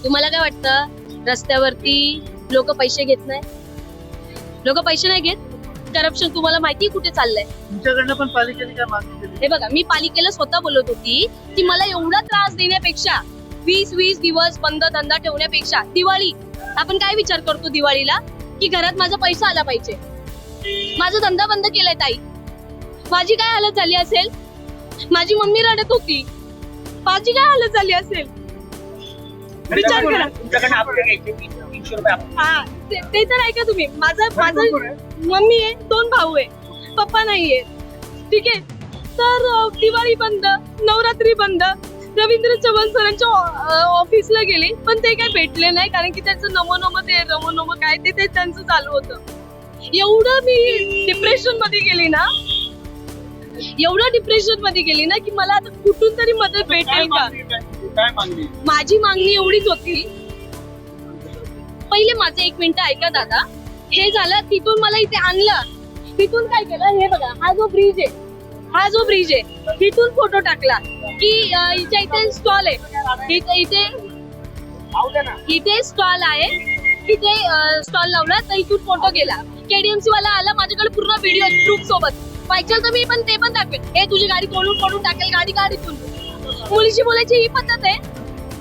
तुम्हाला काय वाटतं रस्त्यावरती लोक पैसे घेत नाही? लोक पैसे नाही घेत. करप्शन तुम्हाला माहिती कुठे चाललंय? तुमच्याकडनं पण पालिकेने काय मागणी केली? हे बघा, मी पालिकेला स्वतः बोलत होती की मला एवढा त्रास देण्यापेक्षा 20-20 दिवस बंद धंदा ठेवण्यापेक्षा दिवाळी आपण काय विचार करतो दिवाळीला की घरात माझा पैसा आला पाहिजे. माझा धंदा बंद केलाय ताई. माझी काय हालत झाली असेल? माझी मम्मी रडत होती. माझी काय हालत झाली असेल विचार करा. हा ते तर ऐका तुम्ही. माझं मम्मी आहे, 2 भाऊ आहे, पप्पा नाहीये. ठीक आहे. तर दिवाळी बंद, नवरात्री बंद. रवींद्र चव्हाण सरांच्या ऑफिसला गेले पण ते काय भेटले नाही कारण की त्यांचं नमो ते रमो काय ते त्यांचं चालू होतं. एवढं मी डिप्रेशन मध्ये गेली ना, की मला आता कुठून तरी मदत भेटेल का. माझी मागणी एवढीच होती. पहिले माझं 1 मिनिट ऐका दादा. हे झालं, तिथून मला इथे आणलं. तिथून काय केलं हे बघा, हा जो ब्रिज आहे तिथून फोटो टाकला की इथे स्टॉल आहे, इथे स्टॉल आहे, इथे स्टॉल लावला. तर इथून फोटो गेला. केडीएमसी वाला आला, माझ्याकडे पूर्ण व्हिडिओ प्रूफ सोबत. पाहिजे तर मी पण ते पण दाखवेन. हे तुझी गाडी तोडून टाकेल, गाडीतून. मुलीशी बोलायची ही पद्धत आहे.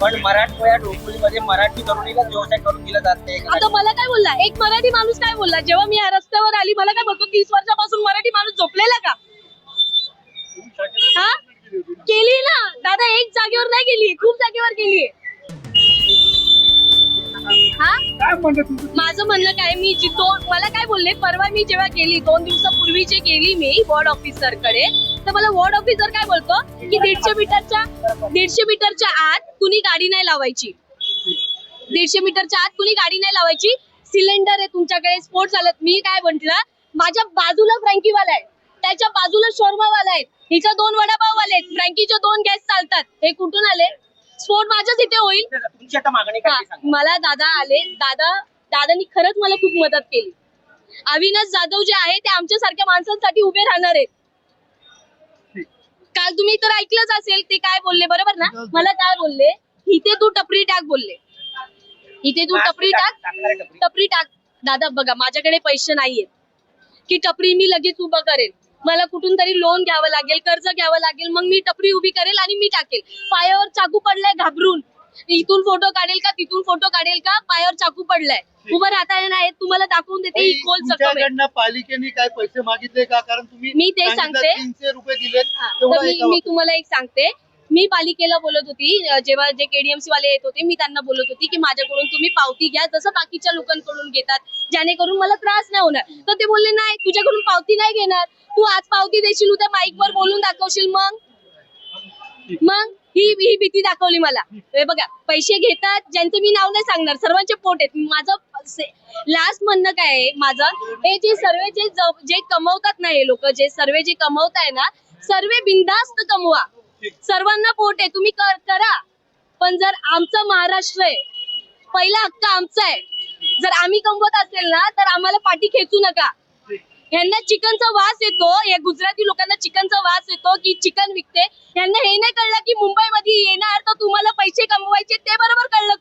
पण मराठवाड्यात डोंबिवलीमध्ये मराठी तरुणीला व्यवसाय करून दिला जात नाही. आता मला काय बोलला एक मराठी माणूस, काय बोलला जेव्हा मी या रस्त्यावर आली, मला काय बोलतो 30 वर्षापासून मराठी माणूस झोपलेला का? हा केली ना दादा, एक जागेवर नाही गेली, खूप जागेवर गेली. हा माझं म्हणणं काय, मी जितो मला काय बोलले परवा मी जेव्हा गेली 2 दिवसापूर्वी जे गेली मी वॉर्ड ऑफिसर कडे, तर मला वॉर्ड ऑफिसर काय बोलतो की 150 मीटरच्या आत कुणी गाडी नाही लावायची. 150 मीटरच्या आत कुणी गाडी नाही लावायची. सिलेंडर आहे तुमच्याकडे, स्फोट झालं. मी काय म्हंटल, माझ्या बाजूला फ्रँकीवाला आहे, त्याच्या बाजूला शोरमावाला आहे, हिच्या 2 वडापाववाले आहेत, फ्रँकीचे 2 गॅस चालतात. हे कुठून आले? स्फोट माझ्याच इथे होईल. मला दादा आले, दादानी खरंच मला खूप मदत केली. अविनाश जाधव जे आहे ते आमच्या सारख्या माणसांसाठी उभे राहणार आहेत. काल तुम्ही तर ऐकलंच असेल ते काय बोलले, बरोबर ना? मला काय बोलले, इथे तू टपरी टाक बोलले, इथे तू टपरी टाक. दादा बघा, माझ्याकडे पैसे नाहीयेत की टपरी मी लगेच उभं करेल. मला कुठून तरी लोन घ्यावं लागेल, कर्ज घ्यावं लागेल, मग मी टपरी उभी करेल आणि मी टाकेल. पायावर चाकू पडलाय घाबरून, इथून फोटो काढेल का तिथून फोटो काढेल का, पायावर चाकू पडलाय, उभं राहता येणार आहे. तुम्हाला दाखवून देते ही खोल जखम आहे. पालिकेने काय पैसे मागितले का? कारण तुम्ही मी ते सांगते, 300 रुपये दिलेत. मी तुम्हाला एक सांगते. मी पालिकेला बोलत होती, जेव्हा जे केडीएमसी वाले येत होते, मी त्यांना बोलत होती की माझ्याकडून तुम्ही पावती घ्या जसं बाकीच्या लोकांकडून घेतात, जेणेकरून मला त्रास नाही होणार. तर ते बोलले नाही, तुझ्याकडून पावती नाही घेणार, तू आज पावती देशील, उद्या माईक वर बोलून दाखवशील, मग ही भीती दाखवली मला. हे बघा, पैसे घेतात ज्यांचे मी नाव नाही सांगणार, सर्वांचे पोट आहेत. माझं लास्ट म्हणणं काय आहे माझं, हे जे सर्व जे कमवतात ना, हे लोक जे सर्व जे कमवताय ना, सर्व बिनधास्त कमवा, सर्वांना पोट आहे, तुम्ही करा. पण जर आमचा महाराष्ट्र आहे, पहिला हक्क आमचा आहे. जर आम्ही कमवत असेल ना तर आम्हाला पाठी खेचू नका. यांना चिकनचा वास येतो, या गुजराती लोकांना चिकनचा वास येतो की चिकन विकते. यांना हे नाही कळलं की मुंबईमध्ये येणार तर तुम्हाला पैसे कमवायचे, ते बरोबर कळलं.